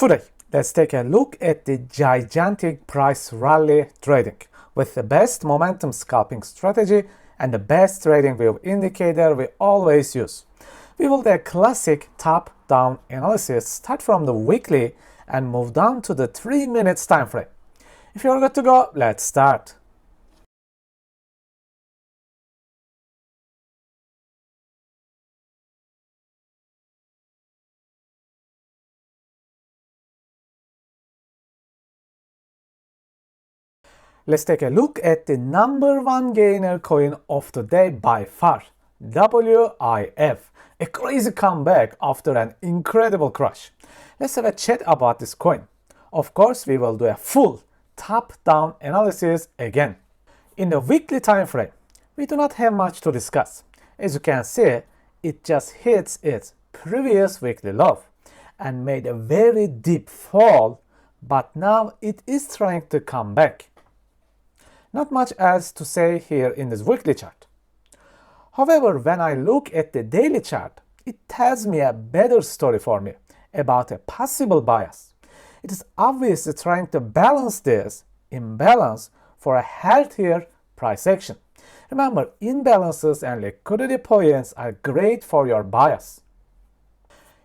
Today, let's take a look at the gigantic price rally trading with the best momentum scalping strategy and the best TradingView indicator we always use. We will do a classic top-down analysis, start from the weekly and move down to the 3 minutes time frame. If you're good to go, let's start. Let's take a look at the number one gainer coin of the day by far, WIF. A crazy comeback after an incredible crash. Let's have a chat about this coin. Of course, we will do a full top-down analysis again. In the weekly time frame, we do not have much to discuss. As you can see, it just hits its previous weekly low and made a very deep fall, but now it is trying to come back. Not much else to say here in this weekly chart. However, when I look at the daily chart, it tells me a better story for me about a possible bias. It is obviously trying to balance this imbalance for a healthier price action. Remember, imbalances and liquidity points are great for your bias.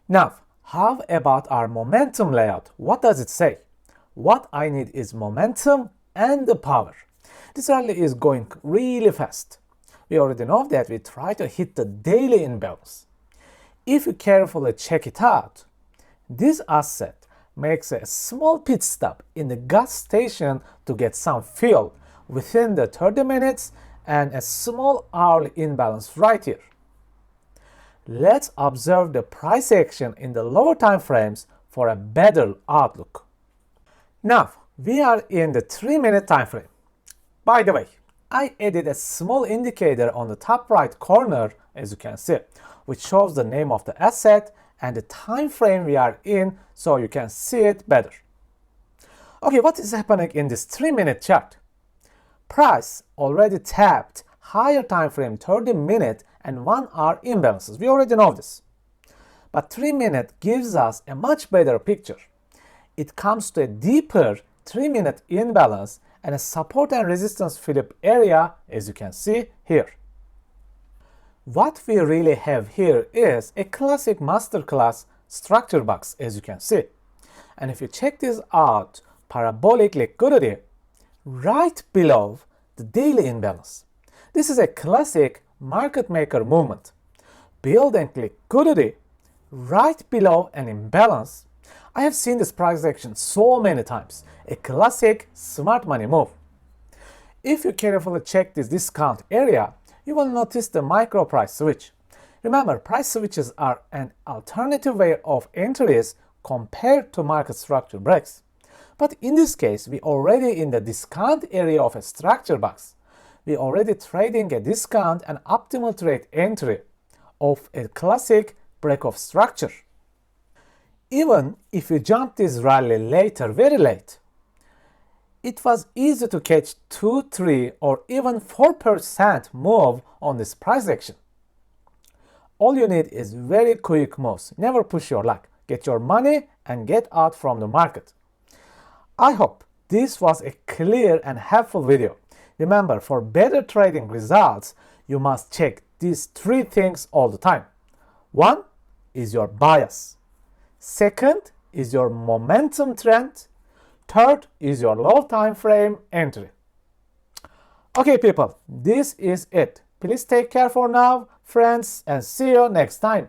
Now, how about our momentum layout? What does it say? What I need is momentum and the power. This rally is going really fast. We already know that we try to hit the daily imbalance. If you carefully check it out, this asset makes a small pit stop in the gas station to get some fuel within the 30 minutes and a small hourly imbalance right here. Let's observe the price action in the lower time frames for a better outlook. Now, we are in the 3-minute time frame. By the way, I added a small indicator on the top right corner, as you can see, which shows the name of the asset and the time frame we are in so you can see it better. Okay, what is happening in this 3-minute chart? Price already tapped higher time frame 30-minute and 1-hour imbalances. We already know this. But 3-minute gives us a much better picture. It comes to a deeper 3-minute imbalance and a support and resistance flip area, as you can see here. What we really have here is a classic masterclass structure box, as you can see. And if you check this out, parabolic liquidity right below the daily imbalance. This is a classic market maker movement. Building liquidity right below an imbalance. I have seen this price action so many times. A classic smart money move. If you carefully check this discount area, you will notice the micro price switch. Remember, price switches are an alternative way of entries compared to market structure breaks. But in this case, we already in the discount area of a structure box. We already trading a discount and optimal trade entry of a classic break of structure. Even if you jump this rally later, very late, it was easy to catch 2, 3 or even 4% move on this price action. All you need is very quick moves. Never push your luck. Get your money and get out from the market. I hope this was a clear and helpful video. Remember, for better trading results, you must check these 3 things all the time. 1 is your bias. Second is your momentum trend. Third is your low time frame entry. Okay, people, this is it. Please take care for now, friends, and see you next time.